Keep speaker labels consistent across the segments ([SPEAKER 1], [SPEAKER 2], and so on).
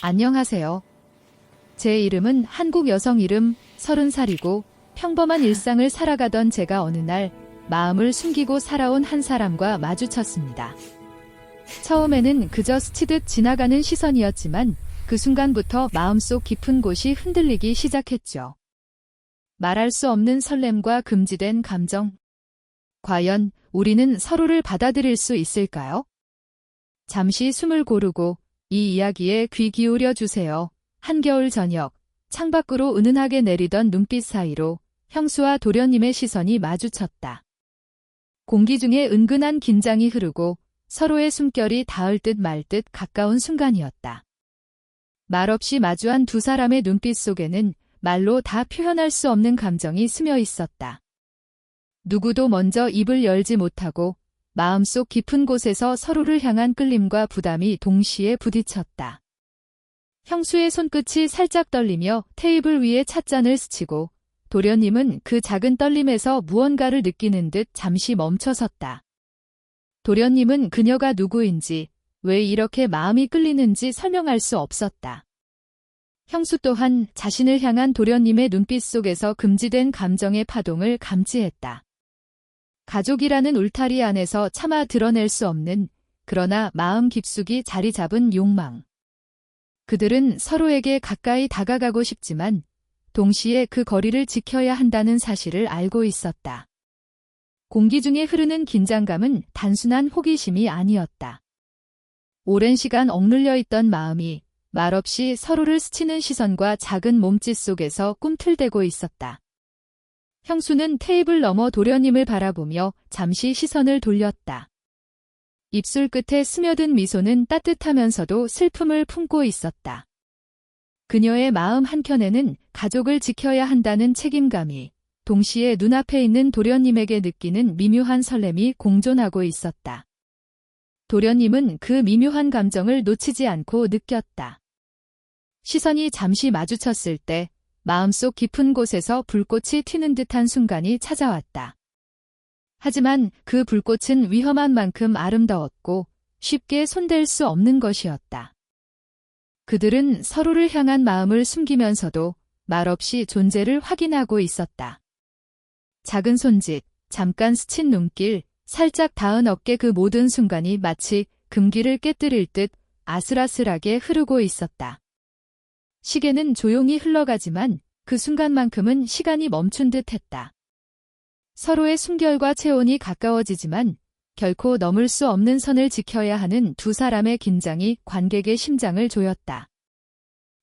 [SPEAKER 1] 안녕하세요. 제 이름은 한국 여성 이름 30살이고 평범한 일상을 살아가던 제가 어느 날 마음을 숨기고 살아온 한 사람과 마주쳤습니다. 처음에는 그저 스치듯 지나가는 시선이었지만 그 순간부터 마음속 깊은 곳이 흔들리기 시작했죠. 말할 수 없는 설렘과 금지된 감정. 과연 우리는 서로를 받아들일 수 있을까요? 잠시 숨을 고르고 이 이야기에 귀 기울여 주세요. 한겨울 저녁, 창밖으로 은은하게 내리던 눈빛 사이로 형수와 도련님의 시선이 마주쳤다. 공기 중에 은근한 긴장이 흐르고 서로의 숨결이 닿을 듯 말 듯 가까운 순간이었다. 말없이 마주한 두 사람의 눈빛 속에는 말로 다 표현할 수 없는 감정이 스며 있었다. 누구도 먼저 입을 열지 못하고 마음속 깊은 곳에서 서로를 향한 끌림과 부담이 동시에 부딪혔다. 형수의 손끝이 살짝 떨리며 테이블 위에 찻잔을 스치고 도련님은 그 작은 떨림에서 무언가를 느끼는 듯 잠시 멈춰섰다. 도련님은 그녀가 누구인지, 왜 이렇게 마음이 끌리는지 설명할 수 없었다. 형수 또한 자신을 향한 도련님의 눈빛 속에서 금지된 감정의 파동을 감지했다. 가족이라는 울타리 안에서 차마 드러낼 수 없는, 그러나 마음 깊숙이 자리 잡은 욕망. 그들은 서로에게 가까이 다가가고 싶지만 동시에 그 거리를 지켜야 한다는 사실을 알고 있었다. 공기 중에 흐르는 긴장감은 단순한 호기심이 아니었다. 오랜 시간 억눌려 있던 마음이 말없이 서로를 스치는 시선과 작은 몸짓 속에서 꿈틀대고 있었다. 형수는 테이블 너머 도련님을 바라보며 잠시 시선을 돌렸다. 입술 끝에 스며든 미소는 따뜻하면서도 슬픔을 품고 있었다. 그녀의 마음 한켠에는 가족을 지켜야 한다는 책임감이, 동시에 눈앞에 있는 도련님에게 느끼는 미묘한 설렘이 공존하고 있었다. 도련님은 그 미묘한 감정을 놓치지 않고 느꼈다. 시선이 잠시 마주쳤을 때 마음속 깊은 곳에서 불꽃이 튀는 듯한 순간이 찾아왔다. 하지만 그 불꽃은 위험한 만큼 아름다웠고 쉽게 손댈 수 없는 것이었다. 그들은 서로를 향한 마음을 숨기면서도 말없이 존재를 확인하고 있었다. 작은 손짓, 잠깐 스친 눈길, 살짝 닿은 어깨, 그 모든 순간이 마치 금기를 깨뜨릴 듯 아슬아슬하게 흐르고 있었다. 시계는 조용히 흘러가지만 그 순간만큼은 시간이 멈춘 듯 했다. 서로의 숨결과 체온이 가까워지지만 결코 넘을 수 없는 선을 지켜야 하는 두 사람의 긴장이 관객의 심장을 조였다.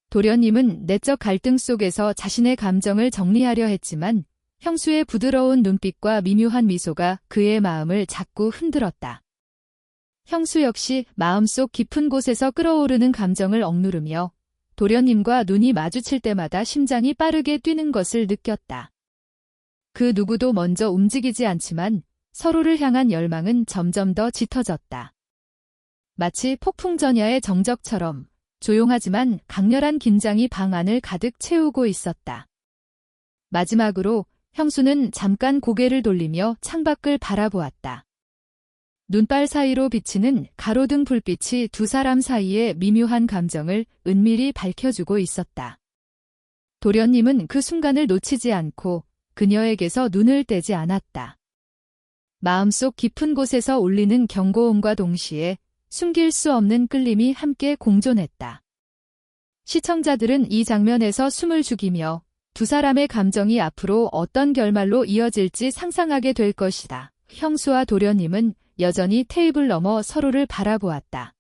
[SPEAKER 1] 도련님은 내적 갈등 속에서 자신의 감정을 정리하려 했지만 형수의 부드러운 눈빛과 미묘한 미소가 그의 마음을 자꾸 흔들었다. 형수 역시 마음속 깊은 곳에서 끓어오르는 감정을 억누르며 도련님과 눈이 마주칠 때마다 심장이 빠르게 뛰는 것을 느꼈다. 그 누구도 먼저 움직이지 않지만 서로를 향한 열망은 점점 더 짙어졌다. 마치 폭풍전야의 정적처럼 조용하지만 강렬한 긴장이 방 안을 가득 채우고 있었다. 마지막으로 형수는 잠깐 고개를 돌리며 창밖을 바라보았다. 눈발 사이로 비치는 가로등 불빛이 두 사람 사이의 미묘한 감정을 은밀히 밝혀주고 있었다. 도련님은 그 순간을 놓치지 않고 그녀에게서 눈을 떼지 않았다. 마음속 깊은 곳에서 울리는 경고음과 동시에 숨길 수 없는 끌림이 함께 공존했다. 시청자들은 이 장면에서 숨을 죽이며 두 사람의 감정이 앞으로 어떤 결말로 이어질지 상상하게 될 것이다. 형수와 도련님은 여전히 테이블 너머 서로를 바라보았다.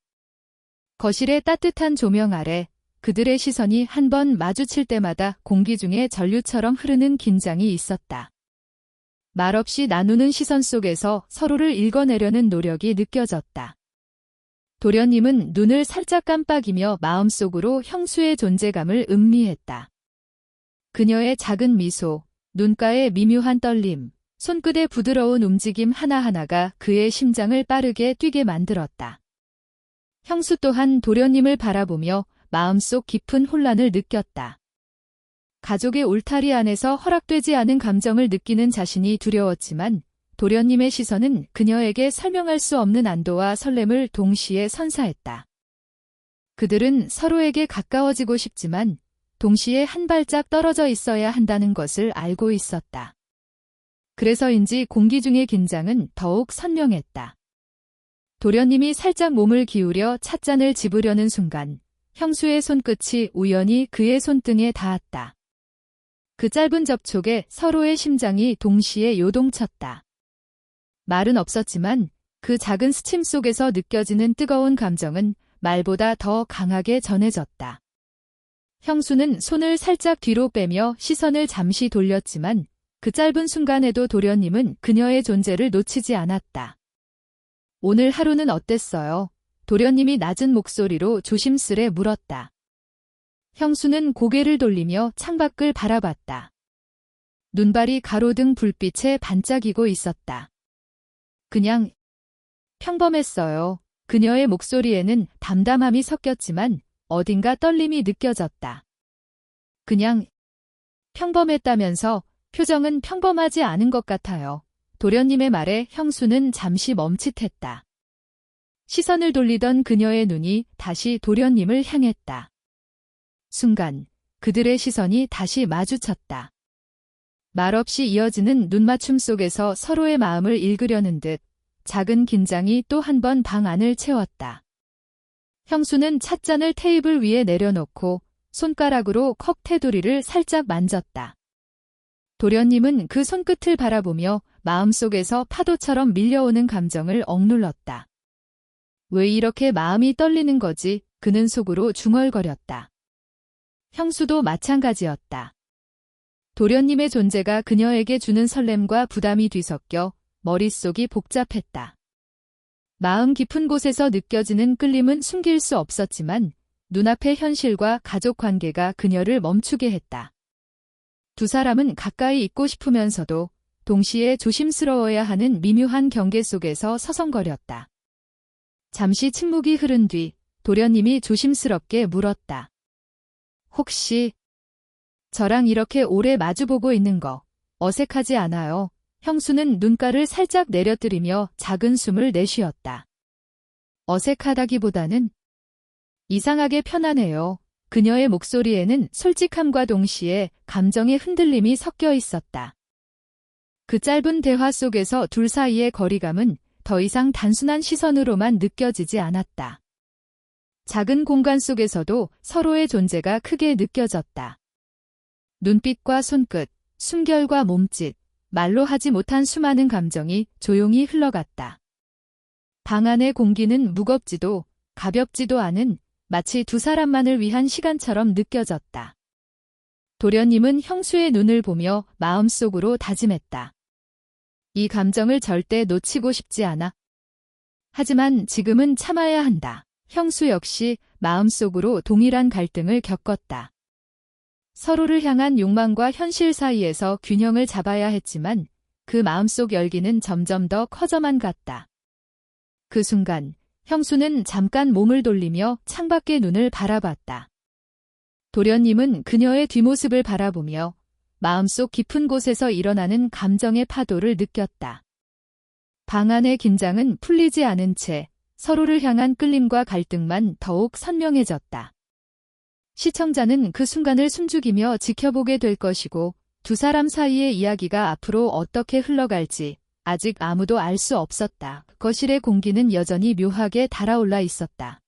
[SPEAKER 1] 거실의 따뜻한 조명 아래 그들의 시선이 한 번 마주칠 때마다 공기 중에 전류처럼 흐르는 긴장이 있었다. 말없이 나누는 시선 속에서 서로를 읽어내려는 노력이 느껴졌다. 도련님은 눈을 살짝 깜빡이며 마음속으로 형수의 존재감을 음미했다. 그녀의 작은 미소, 눈가의 미묘한 떨림, 손끝의 부드러운 움직임 하나하나가 그의 심장을 빠르게 뛰게 만들었다. 형수 또한 도련님을 바라보며 마음속 깊은 혼란을 느꼈다. 가족의 울타리 안에서 허락되지 않은 감정을 느끼는 자신이 두려웠지만 도련님의 시선은 그녀에게 설명할 수 없는 안도와 설렘을 동시에 선사했다. 그들은 서로에게 가까워지고 싶지만 동시에 한 발짝 떨어져 있어야 한다는 것을 알고 있었다. 그래서인지 공기 중의 긴장은 더욱 선명했다. 도련님이 살짝 몸을 기울여 찻잔을 집으려는 순간 형수의 손끝이 우연히 그의 손등에 닿았다. 그 짧은 접촉에 서로의 심장이 동시에 요동쳤다. 말은 없었지만 그 작은 스침 속에서 느껴지는 뜨거운 감정은 말보다 더 강하게 전해졌다. 형수는 손을 살짝 뒤로 빼며 시선을 잠시 돌렸지만 그 짧은 순간에도 도련님은 그녀의 존재를 놓치지 않았다. 오늘 하루는 어땠어요? 도련님이 낮은 목소리로 조심스레 물었다. 형수는 고개를 돌리며 창밖을 바라봤다. 눈발이 가로등 불빛에 반짝이고 있었다. 그냥 평범했어요. 그녀의 목소리에는 담담함이 섞였지만 어딘가 떨림이 느껴졌다. 그냥 평범했다면서 표정은 평범하지 않은 것 같아요. 도련님의 말에 형수는 잠시 멈칫했다. 시선을 돌리던 그녀의 눈이 다시 도련님을 향했다. 순간 그들의 시선이 다시 마주쳤다. 말없이 이어지는 눈맞춤 속에서 서로의 마음을 읽으려는 듯 작은 긴장이 또 한 번 방 안을 채웠다. 형수는 찻잔을 테이블 위에 내려놓고 손가락으로 컵 테두리를 살짝 만졌다. 도련님은 그 손끝을 바라보며 마음속에서 파도처럼 밀려오는 감정을 억눌렀다. 왜 이렇게 마음이 떨리는 거지? 그는 속으로 중얼거렸다. 형수도 마찬가지였다. 도련님의 존재가 그녀에게 주는 설렘과 부담이 뒤섞여 머릿속이 복잡했다. 마음 깊은 곳에서 느껴지는 끌림은 숨길 수 없었지만 눈앞의 현실과 가족 관계가 그녀를 멈추게 했다. 두 사람은 가까이 있고 싶으면서도 동시에 조심스러워야 하는 미묘한 경계 속에서 서성거렸다. 잠시 침묵이 흐른 뒤 도련님이 조심스럽게 물었다. 혹시 저랑 이렇게 오래 마주보고 있는 거 어색하지 않아요? 형수는 눈가를 살짝 내려뜨리며 작은 숨을 내쉬었다. 어색하다기보다는 이상하게 편안해요. 그녀의 목소리에는 솔직함과 동시에 감정의 흔들림이 섞여 있었다. 그 짧은 대화 속에서 둘 사이의 거리감은 더 이상 단순한 시선으로만 느껴지지 않았다. 작은 공간 속에서도 서로의 존재가 크게 느껴졌다. 눈빛과 손끝, 숨결과 몸짓, 말로 하지 못한 수많은 감정이 조용히 흘러갔다. 방 안의 공기는 무겁지도 가볍지도 않은 마치 두 사람만을 위한 시간처럼 느껴졌다. 도련님은 형수의 눈을 보며 마음속으로 다짐했다. 이 감정을 절대 놓치고 싶지 않아. 하지만 지금은 참아야 한다. 형수 역시 마음속으로 동일한 갈등을 겪었다. 서로를 향한 욕망과 현실 사이에서 균형을 잡아야 했지만 그 마음속 열기는 점점 더 커져만 갔다. 그 순간 형수는 잠깐 몸을 돌리며 창밖의 눈을 바라봤다. 도련님은 그녀의 뒷모습을 바라보며 마음속 깊은 곳에서 일어나는 감정의 파도를 느꼈다. 방 안의 긴장은 풀리지 않은 채 서로를 향한 끌림과 갈등만 더욱 선명해졌다. 시청자는 그 순간을 숨죽이며 지켜보게 될 것이고 두 사람 사이의 이야기가 앞으로 어떻게 흘러갈지 아직 아무도 알 수 없었다. 거실의 공기는 여전히 묘하게 달아올라 있었다.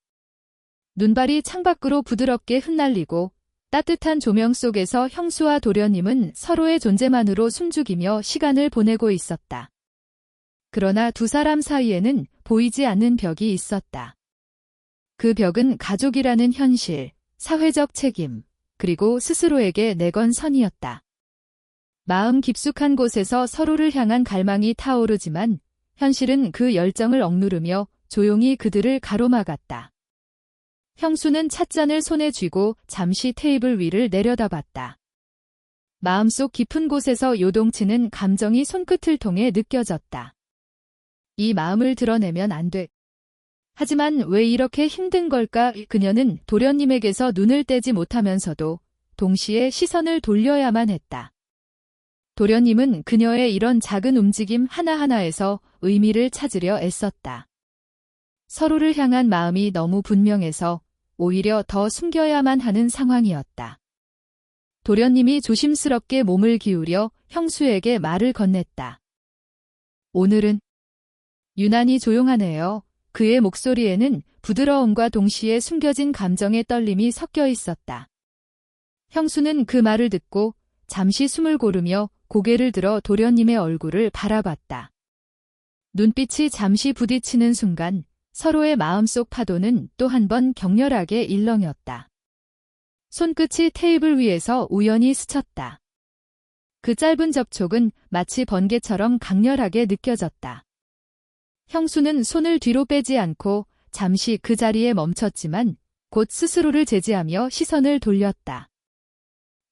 [SPEAKER 1] 눈발이 창밖으로 부드럽게 흩날리고 따뜻한 조명 속에서 형수와 도련님은 서로의 존재만으로 숨죽이며 시간을 보내고 있었다. 그러나 두 사람 사이에는 보이지 않는 벽이 있었다. 그 벽은 가족이라는 현실, 사회적 책임, 그리고 스스로에게 내건 선이었다. 마음 깊숙한 곳에서 서로를 향한 갈망이 타오르지만 현실은 그 열정을 억누르며 조용히 그들을 가로막았다. 형수는 찻잔을 손에 쥐고 잠시 테이블 위를 내려다봤다. 마음속 깊은 곳에서 요동치는 감정이 손끝을 통해 느껴졌다. 이 마음을 드러내면 안 돼. 하지만 왜 이렇게 힘든 걸까? 그녀는 도련님에게서 눈을 떼지 못하면서도 동시에 시선을 돌려야만 했다. 도련님은 그녀의 이런 작은 움직임 하나하나에서 의미를 찾으려 애썼다. 서로를 향한 마음이 너무 분명해서 오히려 더 숨겨야만 하는 상황이었다. 도련님이 조심스럽게 몸을 기울여 형수에게 말을 건넸다. 오늘은 유난히 조용하네요. 그의 목소리에는 부드러움과 동시에 숨겨진 감정의 떨림이 섞여 있었다. 형수는 그 말을 듣고 잠시 숨을 고르며 고개를 들어 도련님의 얼굴을 바라봤다. 눈빛이 잠시 부딪히는 순간 서로의 마음속 파도는 또 한 번 격렬하게 일렁였다. 손끝이 테이블 위에서 우연히 스쳤다. 그 짧은 접촉은 마치 번개처럼 강렬하게 느껴졌다. 형수는 손을 뒤로 빼지 않고 잠시 그 자리에 멈췄지만 곧 스스로를 제지하며 시선을 돌렸다.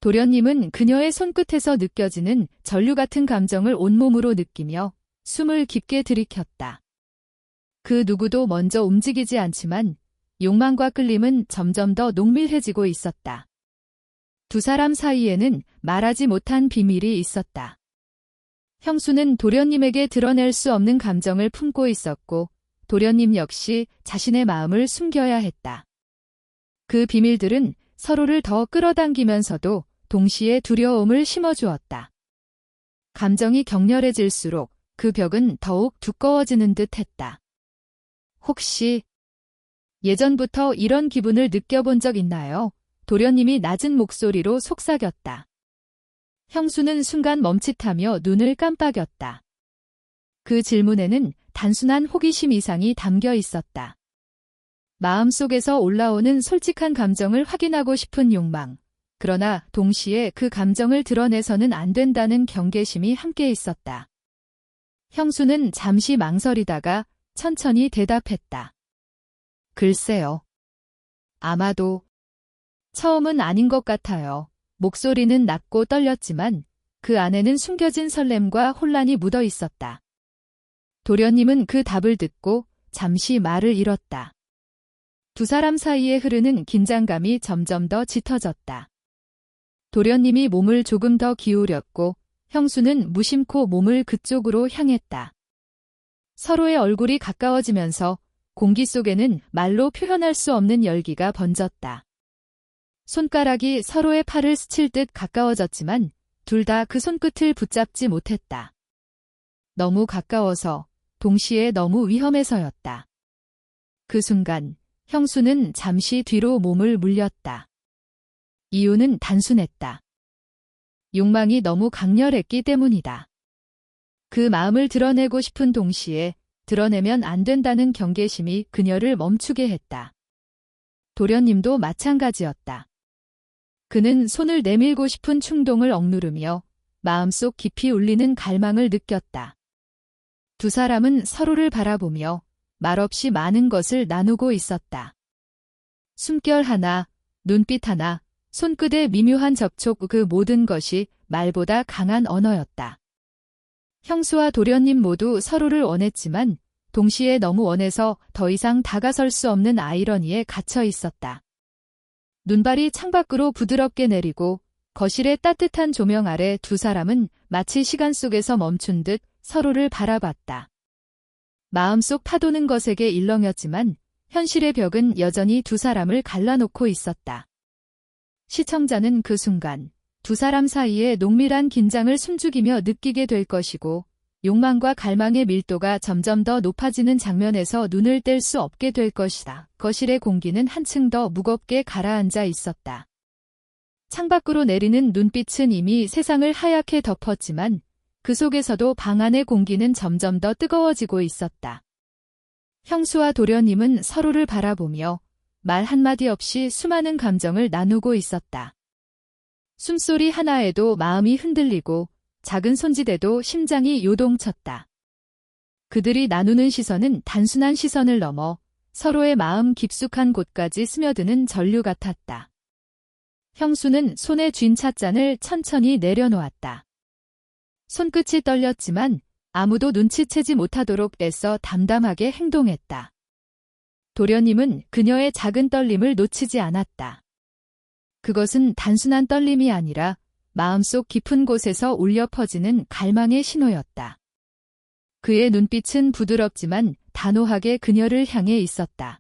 [SPEAKER 1] 도련님은 그녀의 손끝에서 느껴지는 전류 같은 감정을 온몸으로 느끼며 숨을 깊게 들이켰다. 그 누구도 먼저 움직이지 않지만 욕망과 끌림은 점점 더 농밀해지고 있었다. 두 사람 사이에는 말하지 못한 비밀이 있었다. 형수는 도련님에게 드러낼 수 없는 감정을 품고 있었고 도련님 역시 자신의 마음을 숨겨야 했다. 그 비밀들은 서로를 더 끌어당기면서도 동시에 두려움을 심어주었다. 감정이 격렬해질수록 그 벽은 더욱 두꺼워지는 듯 했다. 혹시 예전부터 이런 기분을 느껴본 적 있나요? 도련님이 낮은 목소리로 속삭였다. 형수는 순간 멈칫하며 눈을 깜빡였다. 그 질문에는 단순한 호기심 이상이 담겨 있었다. 마음속에서 올라오는 솔직한 감정을 확인하고 싶은 욕망, 그러나 동시에 그 감정을 드러내서는 안 된다는 경계심이 함께 있었다. 형수는 잠시 망설이다가 천천히 대답했다. 글쎄요. 아마도 처음은 아닌 것 같아요. 목소리는 낮고 떨렸지만 그 안에는 숨겨진 설렘과 혼란이 묻어 있었다. 도련님은 그 답을 듣고 잠시 말을 잃었다. 두 사람 사이에 흐르는 긴장감이 점점 더 짙어졌다. 도련님이 몸을 조금 더 기울였고 형수는 무심코 몸을 그쪽으로 향했다. 서로의 얼굴이 가까워지면서 공기 속에는 말로 표현할 수 없는 열기가 번졌다. 손가락이 서로의 팔을 스칠 듯 가까워졌지만 둘 다 그 손끝을 붙잡지 못했다. 너무 가까워서 동시에 너무 위험해서였다. 그 순간 형수는 잠시 뒤로 몸을 물렸다. 이유는 단순했다. 욕망이 너무 강렬했기 때문이다. 그 마음을 드러내고 싶은 동시에 드러내면 안 된다는 경계심이 그녀를 멈추게 했다. 도련님도 마찬가지였다. 그는 손을 내밀고 싶은 충동을 억누르며 마음속 깊이 울리는 갈망을 느꼈다. 두 사람은 서로를 바라보며 말없이 많은 것을 나누고 있었다. 숨결 하나, 눈빛 하나, 손끝의 미묘한 접촉, 그 모든 것이 말보다 강한 언어였다. 형수와 도련님 모두 서로를 원했지만 동시에 너무 원해서 더 이상 다가설 수 없는 아이러니에 갇혀 있었다. 눈발이 창밖으로 부드럽게 내리고 거실의 따뜻한 조명 아래 두 사람은 마치 시간 속에서 멈춘 듯 서로를 바라봤다. 마음속 파도는 거세게 일렁였지만 현실의 벽은 여전히 두 사람을 갈라놓고 있었다. 시청자는 그 순간 두 사람 사이에 농밀한 긴장을 숨죽이며 느끼게 될 것이고 욕망과 갈망의 밀도가 점점 더 높아지는 장면에서 눈을 뗄 수 없게 될 것이다. 거실의 공기는 한층 더 무겁게 가라앉아 있었다. 창밖으로 내리는 눈빛은 이미 세상을 하얗게 덮었지만 그 속에서도 방 안의 공기는 점점 더 뜨거워지고 있었다. 형수와 도련님은 서로를 바라보며 말 한마디 없이 수많은 감정을 나누고 있었다. 숨소리 하나에도 마음이 흔들리고 작은 손짓에도 심장이 요동쳤다. 그들이 나누는 시선은 단순한 시선을 넘어 서로의 마음 깊숙한 곳까지 스며드는 전류 같았다. 형수는 손에 쥔 찻잔을 천천히 내려놓았다. 손끝이 떨렸지만 아무도 눈치채지 못하도록 애써 담담하게 행동했다. 도련님은 그녀의 작은 떨림을 놓치지 않았다. 그것은 단순한 떨림이 아니라 마음속 깊은 곳에서 울려 퍼지는 갈망의 신호였다. 그의 눈빛은 부드럽지만 단호하게 그녀를 향해 있었다.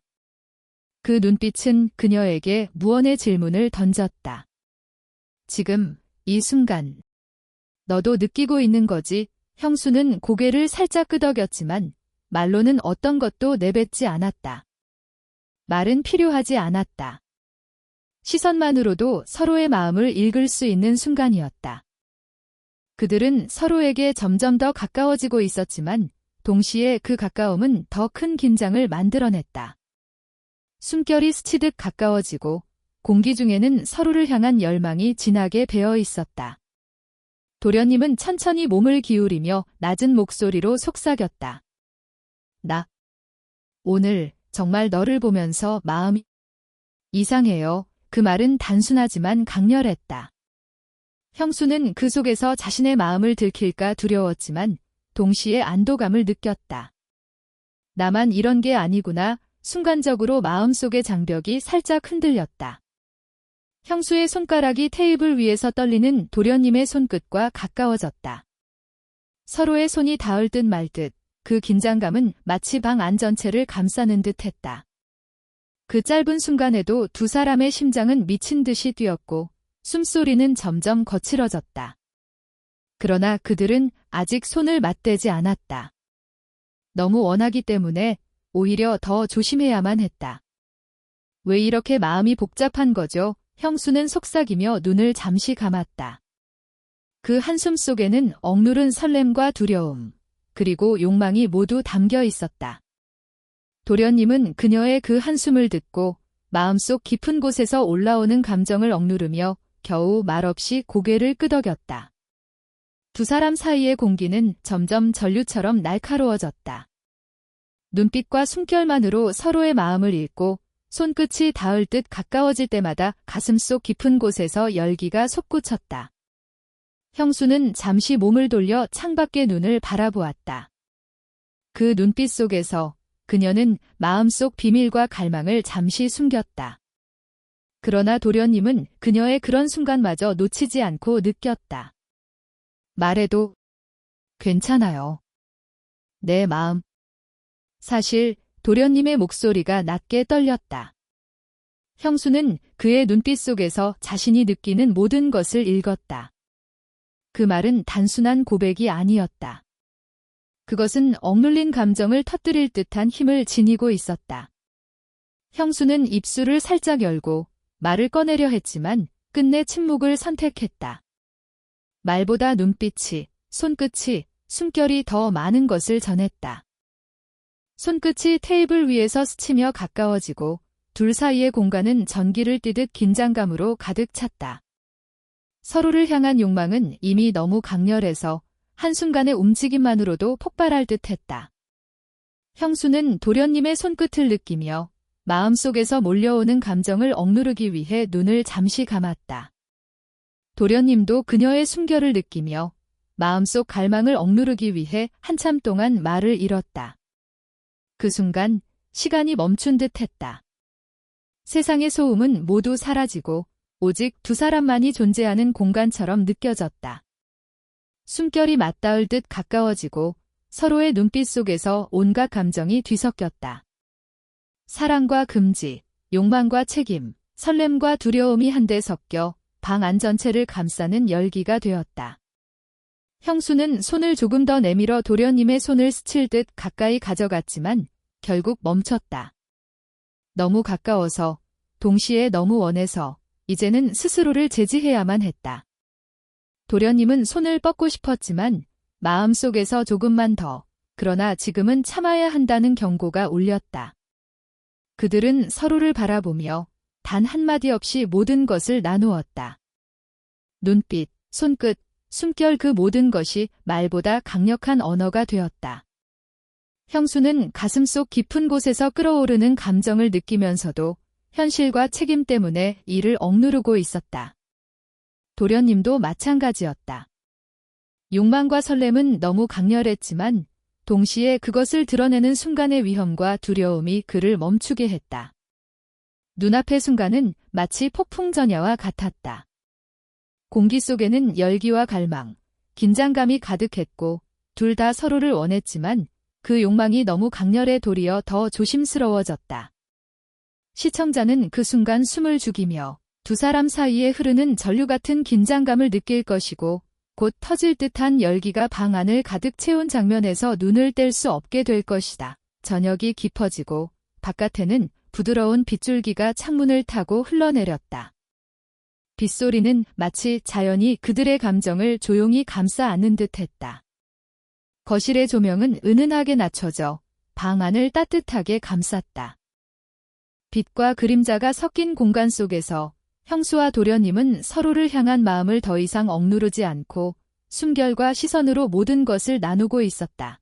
[SPEAKER 1] 그 눈빛은 그녀에게 무언의 질문을 던졌다. 지금, 이 순간. 너도 느끼고 있는 거지? 형수는 고개를 살짝 끄덕였지만 말로는 어떤 것도 내뱉지 않았다. 말은 필요하지 않았다. 시선만으로도 서로의 마음을 읽을 수 있는 순간이었다. 그들은 서로에게 점점 더 가까워지고 있었지만 동시에 그 가까움은 더 큰 긴장을 만들어냈다. 숨결이 스치듯 가까워지고 공기 중에는 서로를 향한 열망이 진하게 배어 있었다. 도련님은 천천히 몸을 기울이며 낮은 목소리로 속삭였다. 나 오늘 정말 너를 보면서 마음이 이상해요. 그 말은 단순하지만 강렬했다. 형수는 그 속에서 자신의 마음을 들킬까 두려웠지만 동시에 안도감을 느꼈다. 나만 이런 게 아니구나. 순간적으로 마음속의 장벽이 살짝 흔들렸다. 형수의 손가락이 테이블 위에서 떨리는 도련님의 손끝과 가까워졌다. 서로의 손이 닿을 듯 말 듯 그 긴장감은 마치 방 안 전체를 감싸는 듯 했다. 그 짧은 순간에도 두 사람의 심장은 미친 듯이 뛰었고 숨소리는 점점 거칠어졌다. 그러나 그들은 아직 손을 맞대지 않았다. 너무 원하기 때문에 오히려 더 조심해야만 했다. 왜 이렇게 마음이 복잡한 거죠? 형수는 속삭이며 눈을 잠시 감았다. 그 한숨 속에는 억누른 설렘과 두려움, 그리고 욕망이 모두 담겨 있었다. 도련님은 그녀의 그 한숨을 듣고 마음속 깊은 곳에서 올라오는 감정을 억누르며 겨우 말없이 고개를 끄덕였다. 두 사람 사이의 공기는 점점 전류처럼 날카로워졌다. 눈빛과 숨결만으로 서로의 마음을 읽고 손끝이 닿을 듯 가까워질 때마다 가슴속 깊은 곳에서 열기가 솟구쳤다. 형수는 잠시 몸을 돌려 창밖의 눈을 바라보았다. 그 눈빛 속에서 그녀는 마음속 비밀과 갈망을 잠시 숨겼다. 그러나 도련님은 그녀의 그런 순간마저 놓치지 않고 느꼈다. 말해도 괜찮아요. 내 마음. 사실 도련님의 목소리가 낮게 떨렸다. 형수는 그의 눈빛 속에서 자신이 느끼는 모든 것을 읽었다. 그 말은 단순한 고백이 아니었다. 그것은 억눌린 감정을 터뜨릴 듯한 힘을 지니고 있었다. 형수는 입술을 살짝 열고 말을 꺼내려 했지만 끝내 침묵을 선택했다. 말보다 눈빛이, 손끝이, 숨결이 더 많은 것을 전했다. 손끝이 테이블 위에서 스치며 가까워지고 둘 사이의 공간은 전기를 띠듯 긴장감으로 가득 찼다. 서로를 향한 욕망은 이미 너무 강렬해서 한순간의 움직임만으로도 폭발할 듯했다. 형수는 도련님의 손끝을 느끼며 마음속에서 몰려오는 감정을 억누르기 위해 눈을 잠시 감았다. 도련님도 그녀의 숨결을 느끼며 마음속 갈망을 억누르기 위해 한참 동안 말을 잃었다. 그 순간 시간이 멈춘 듯 했다. 세상의 소음은 모두 사라지고 오직 두 사람만이 존재하는 공간처럼 느껴졌다. 숨결이 맞닿을 듯 가까워지고 서로의 눈빛 속에서 온갖 감정이 뒤섞였다. 사랑과 금지, 욕망과 책임, 설렘과 두려움이 한데 섞여 방 안 전체를 감싸는 열기가 되었다. 형수는 손을 조금 더 내밀어 도련님의 손을 스칠 듯 가까이 가져갔지만 결국 멈췄다. 너무 가까워서, 동시에 너무 원해서 이제는 스스로를 제지해야만 했다. 도련님은 손을 뻗고 싶었지만 마음속에서 조금만 더, 그러나 지금은 참아야 한다는 경고가 울렸다. 그들은 서로를 바라보며 단 한마디 없이 모든 것을 나누었다. 눈빛, 손끝, 숨결 그 모든 것이 말보다 강력한 언어가 되었다. 형수는 가슴속 깊은 곳에서 끓어오르는 감정을 느끼면서도 현실과 책임 때문에 이를 억누르고 있었다. 도련님도 마찬가지였다. 욕망과 설렘은 너무 강렬했지만 동시에 그것을 드러내는 순간의 위험과 두려움이 그를 멈추게 했다. 눈앞의 순간은 마치 폭풍 전야와 같았다. 공기 속에는 열기와 갈망, 긴장감이 가득했고 둘 다 서로를 원했지만 그 욕망이 너무 강렬해 도리어 더 조심스러워졌다. 시청자는 그 순간 숨을 죽이며 두 사람 사이에 흐르는 전류 같은 긴장감을 느낄 것이고 곧 터질 듯한 열기가 방 안을 가득 채운 장면에서 눈을 뗄 수 없게 될 것이다. 저녁이 깊어지고 바깥에는 부드러운 빗줄기가 창문을 타고 흘러내렸다. 빗소리는 마치 자연이 그들의 감정을 조용히 감싸 안는 듯했다. 거실의 조명은 은은하게 낮춰져 방 안을 따뜻하게 감쌌다. 빛과 그림자가 섞인 공간 속에서 형수와 도련님은 서로를 향한 마음을 더 이상 억누르지 않고 숨결과 시선으로 모든 것을 나누고 있었다.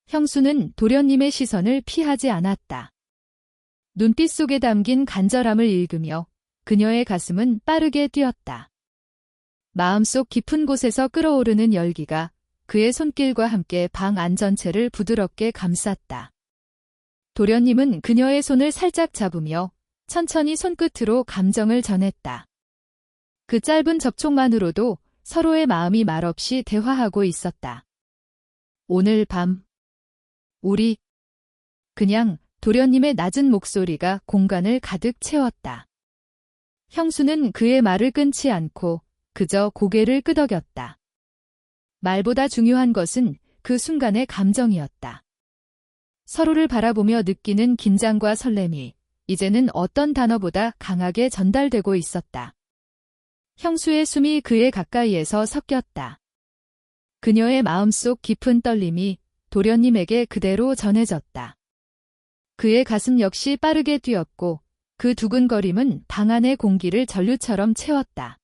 [SPEAKER 1] 형수는 도련님의 시선을 피하지 않았다. 눈빛 속에 담긴 간절함을 읽으며 그녀의 가슴은 빠르게 뛰었다. 마음속 깊은 곳에서 끓어오르는 열기가 그의 손길과 함께 방 안 전체를 부드럽게 감쌌다. 도련님은 그녀의 손을 살짝 잡으며 천천히 손끝으로 감정을 전했다. 그 짧은 접촉만으로도 서로의 마음이 말없이 대화하고 있었다. 오늘 밤, 우리, 그냥 도련님의 낮은 목소리가 공간을 가득 채웠다. 형수는 그의 말을 끊지 않고 그저 고개를 끄덕였다. 말보다 중요한 것은 그 순간의 감정이었다. 서로를 바라보며 느끼는 긴장과 설렘이 이제는 어떤 단어보다 강하게 전달되고 있었다. 형수의 숨이 그의 가까이에서 섞였다. 그녀의 마음속 깊은 떨림이 도련님에게 그대로 전해졌다. 그의 가슴 역시 빠르게 뛰었고 그 두근거림은 방 안의 공기를 전류처럼 채웠다.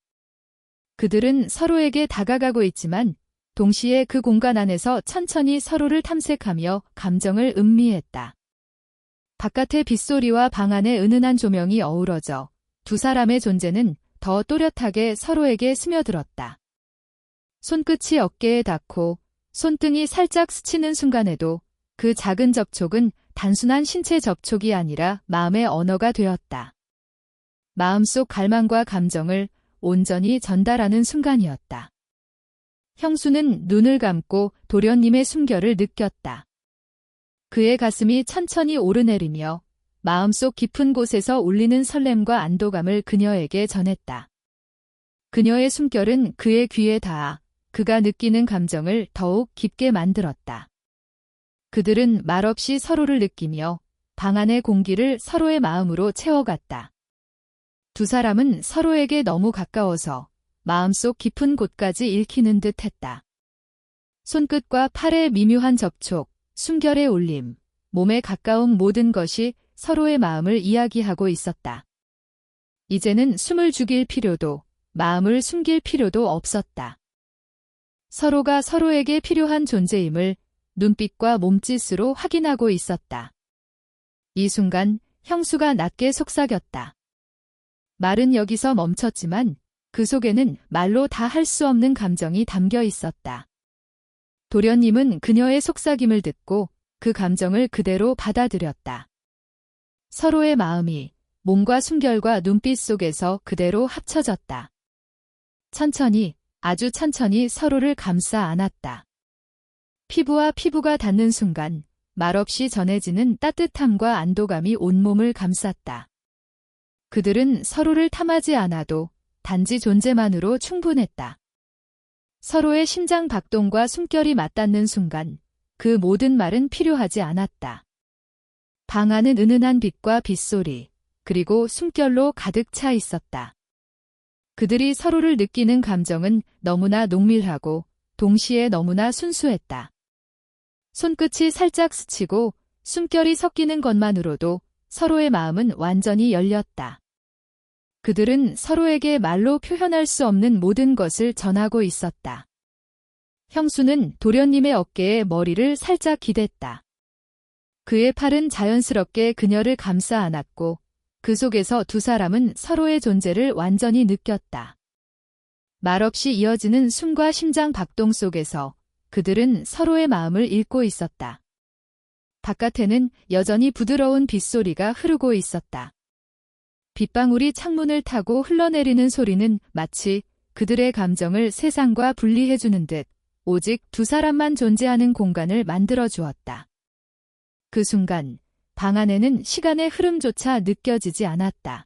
[SPEAKER 1] 그들은 서로에게 다가가고 있지만 동시에 그 공간 안에서 천천히 서로를 탐색하며 감정을 음미했다. 바깥의 빗소리와 방 안의 은은한 조명이 어우러져 두 사람의 존재는 더 또렷하게 서로에게 스며들었다. 손끝이 어깨에 닿고 손등이 살짝 스치는 순간에도 그 작은 접촉은 단순한 신체 접촉이 아니라 마음의 언어가 되었다. 마음속 갈망과 감정을 온전히 전달하는 순간이었다. 형수는 눈을 감고 도련님의 숨결을 느꼈다. 그의 가슴이 천천히 오르내리며 마음속 깊은 곳에서 울리는 설렘과 안도감을 그녀에게 전했다. 그녀의 숨결은 그의 귀에 닿아 그가 느끼는 감정을 더욱 깊게 만들었다. 그들은 말없이 서로를 느끼며 방 안의 공기를 서로의 마음으로 채워갔다. 두 사람은 서로에게 너무 가까워서 마음속 깊은 곳까지 읽히는 듯 했다. 손끝과 팔의 미묘한 접촉, 숨결의 울림, 몸에 가까운 모든 것이 서로의 마음을 이야기하고 있었다. 이제는 숨을 죽일 필요도, 마음을 숨길 필요도 없었다. 서로가 서로에게 필요한 존재임을 눈빛과 몸짓으로 확인하고 있었다. 이 순간 형수가 낮게 속삭였다. 말은 여기서 멈췄지만 그 속에는 말로 다 할 수 없는 감정이 담겨 있었다. 도련님은 그녀의 속삭임을 듣고 그 감정을 그대로 받아들였다. 서로의 마음이 몸과 숨결과 눈빛 속에서 그대로 합쳐졌다. 천천히, 아주 천천히 서로를 감싸 안았다. 피부와 피부가 닿는 순간 말없이 전해지는 따뜻함과 안도감이 온몸을 감쌌다. 그들은 서로를 탐하지 않아도 단지 존재만으로 충분했다. 서로의 심장 박동과 숨결이 맞닿는 순간 그 모든 말은 필요하지 않았다. 방 안은 은은한 빛과 빗소리, 그리고 숨결로 가득 차 있었다. 그들이 서로를 느끼는 감정은 너무나 농밀하고 동시에 너무나 순수했다. 손끝이 살짝 스치고 숨결이 섞이는 것만으로도 서로의 마음은 완전히 열렸다. 그들은 서로에게 말로 표현할 수 없는 모든 것을 전하고 있었다. 형수는 도련님의 어깨에 머리를 살짝 기댔다. 그의 팔은 자연스럽게 그녀를 감싸 안았고 그 속에서 두 사람은 서로의 존재를 완전히 느꼈다. 말없이 이어지는 숨과 심장 박동 속에서 그들은 서로의 마음을 읽고 있었다. 바깥에는 여전히 부드러운 빗소리가 흐르고 있었다. 빗방울이 창문을 타고 흘러내리는 소리는 마치 그들의 감정을 세상과 분리해주는 듯 오직 두 사람만 존재하는 공간을 만들어 주었다. 그 순간 방 안에는 시간의 흐름조차 느껴지지 않았다.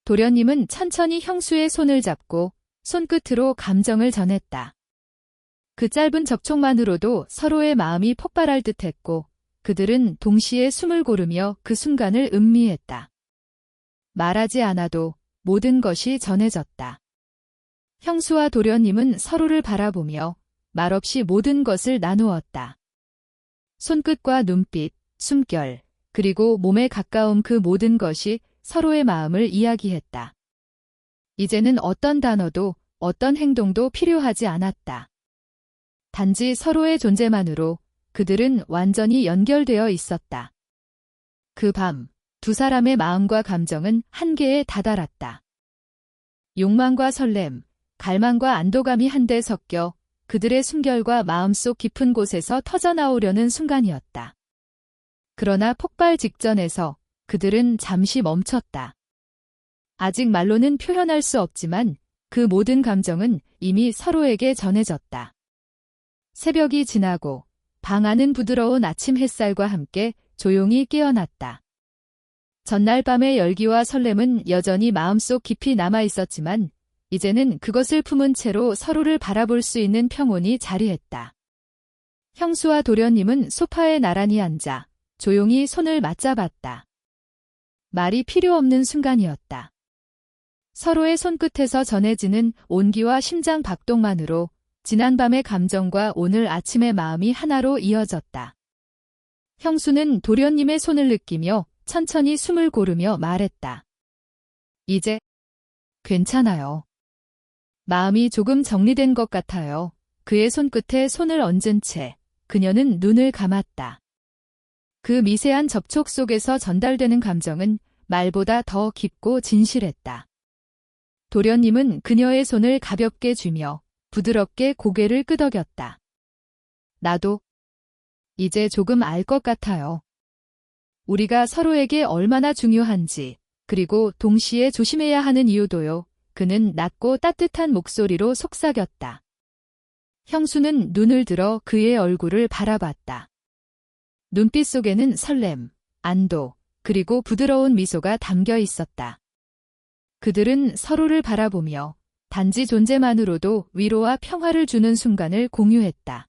[SPEAKER 1] 도련님은 천천히 형수의 손을 잡고 손끝으로 감정을 전했다. 그 짧은 접촉만으로도 서로의 마음이 폭발할 듯했고 그들은 동시에 숨을 고르며 그 순간을 음미했다. 말하지 않아도 모든 것이 전해졌다. 형수와 도련님은 서로를 바라보며 말없이 모든 것을 나누었다. 손끝과 눈빛, 숨결, 그리고 몸에 가까운 그 모든 것이 서로의 마음을 이야기했다. 이제는 어떤 단어도 어떤 행동도 필요하지 않았다. 단지 서로의 존재만으로 그들은 완전히 연결되어 있었다. 그 밤, 두 사람의 마음과 감정은 한계에 다다랐다. 욕망과 설렘, 갈망과 안도감이 한데 섞여 그들의 숨결과 마음속 깊은 곳에서 터져나오려는 순간이었다. 그러나 폭발 직전에서 그들은 잠시 멈췄다. 아직 말로는 표현할 수 없지만 그 모든 감정은 이미 서로에게 전해졌다. 새벽이 지나고 방 안은 부드러운 아침 햇살과 함께 조용히 깨어났다. 전날 밤의 열기와 설렘은 여전히 마음속 깊이 남아 있었지만 이제는 그것을 품은 채로 서로를 바라볼 수 있는 평온이 자리했다. 형수와 도련님은 소파에 나란히 앉아 조용히 손을 맞잡았다. 말이 필요 없는 순간이었다. 서로의 손끝에서 전해지는 온기와 심장 박동만으로 지난밤의 감정과 오늘 아침의 마음이 하나로 이어졌다. 형수는 도련님의 손을 느끼며 천천히 숨을 고르며 말했다. 이제 괜찮아요. 마음이 조금 정리된 것 같아요. 그의 손끝에 손을 얹은 채 그녀는 눈을 감았다. 그 미세한 접촉 속에서 전달되는 감정은 말보다 더 깊고 진실했다. 도련님은 그녀의 손을 가볍게 쥐며 부드럽게 고개를 끄덕였다. 나도 이제 조금 알 것 같아요. 우리가 서로에게 얼마나 중요한지, 그리고 동시에 조심해야 하는 이유도요. 그는 낮고 따뜻한 목소리로 속삭였다. 형수는 눈을 들어 그의 얼굴을 바라봤다. 눈빛 속에는 설렘, 안도, 그리고 부드러운 미소가 담겨 있었다. 그들은 서로를 바라보며 단지 존재만으로도 위로와 평화를 주는 순간을 공유했다.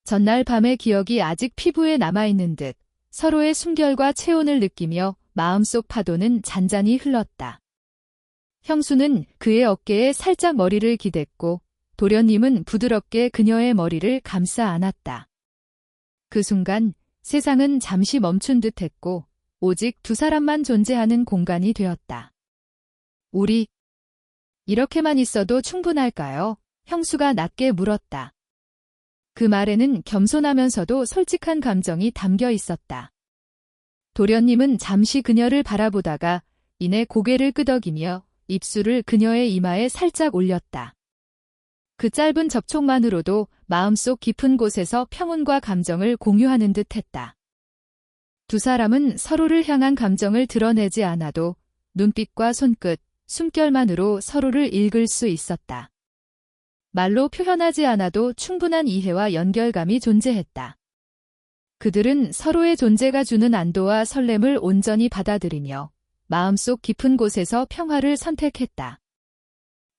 [SPEAKER 1] 전날 밤의 기억이 아직 피부에 남아있는 듯 서로의 숨결과 체온을 느끼며 마음속 파도는 잔잔히 흘렀다. 형수는 그의 어깨에 살짝 머리를 기댔고 도련님은 부드럽게 그녀의 머리를 감싸 안았다. 그 순간 세상은 잠시 멈춘 듯했고 오직 두 사람만 존재하는 공간이 되었다. 우리 이렇게만 있어도 충분할까요? 형수가 낮게 물었다. 그 말에는 겸손하면서도 솔직한 감정이 담겨 있었다. 도련님은 잠시 그녀를 바라보다가 이내 고개를 끄덕이며 입술을 그녀의 이마에 살짝 올렸다. 그 짧은 접촉만으로도 마음속 깊은 곳에서 평온과 감정을 공유하는 듯 했다. 두 사람은 서로를 향한 감정을 드러내지 않아도 눈빛과 손끝, 숨결만으로 서로를 읽을 수 있었다. 말로 표현하지 않아도 충분한 이해와 연결감이 존재했다. 그들은 서로의 존재가 주는 안도와 설렘을 온전히 받아들이며 마음속 깊은 곳에서 평화를 선택했다.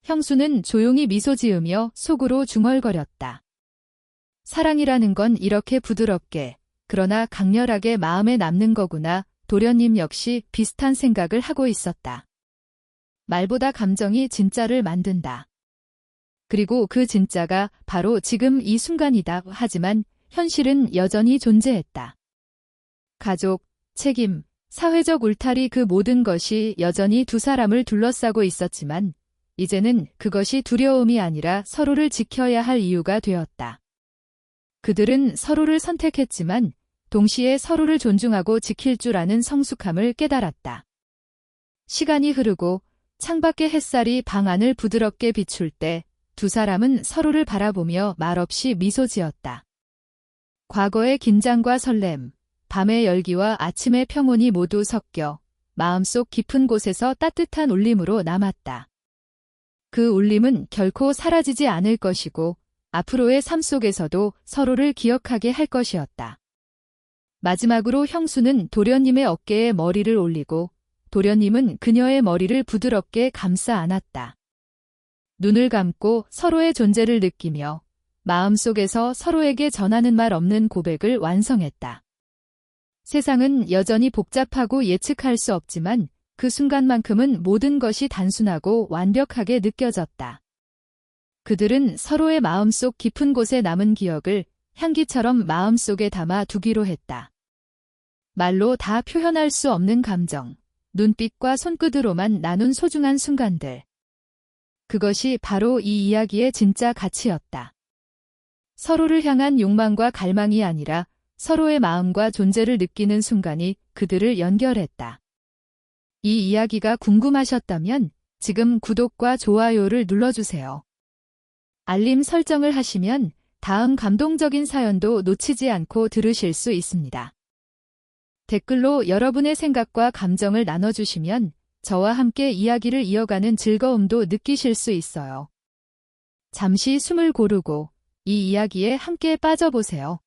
[SPEAKER 1] 형수는 조용히 미소 지으며 속으로 중얼거렸다. 사랑이라는 건 이렇게 부드럽게, 그러나 강렬하게 마음에 남는 거구나. 도련님 역시 비슷한 생각을 하고 있었다. 말보다 감정이 진짜를 만든다. 그리고 그 진짜가 바로 지금 이 순간이다. 하지만 현실은 여전히 존재했다. 가족, 책임, 사회적 울타리 그 모든 것이 여전히 두 사람을 둘러싸고 있었지만 이제는 그것이 두려움이 아니라 서로를 지켜야 할 이유가 되었다. 그들은 서로를 선택했지만 동시에 서로를 존중하고 지킬 줄 아는 성숙함을 깨달았다. 시간이 흐르고 창밖의 햇살이 방 안을 부드럽게 비출 때 두 사람은 서로를 바라보며 말없이 미소 지었다. 과거의 긴장과 설렘, 밤의 열기와 아침의 평온이 모두 섞여 마음속 깊은 곳에서 따뜻한 울림으로 남았다. 그 울림은 결코 사라지지 않을 것이고 앞으로의 삶 속에서도 서로를 기억하게 할 것이었다. 마지막으로 형수는 도련님의 어깨에 머리를 올리고 도련님은 그녀의 머리를 부드럽게 감싸 안았다. 눈을 감고 서로의 존재를 느끼며 마음속에서 서로에게 전하는 말 없는 고백을 완성했다. 세상은 여전히 복잡하고 예측할 수 없지만 그 순간만큼은 모든 것이 단순하고 완벽하게 느껴졌다. 그들은 서로의 마음속 깊은 곳에 남은 기억을 향기처럼 마음속에 담아 두기로 했다. 말로 다 표현할 수 없는 감정, 눈빛과 손끝으로만 나눈 소중한 순간들. 그것이 바로 이 이야기의 진짜 가치였다. 서로를 향한 욕망과 갈망이 아니라 서로의 마음과 존재를 느끼는 순간이 그들을 연결했다. 이 이야기가 궁금하셨다면 지금 구독과 좋아요를 눌러주세요. 알림 설정을 하시면 다음 감동적인 사연도 놓치지 않고 들으실 수 있습니다. 댓글로 여러분의 생각과 감정을 나눠주시면 저와 함께 이야기를 이어가는 즐거움도 느끼실 수 있어요. 잠시 숨을 고르고 이 이야기에 함께 빠져보세요.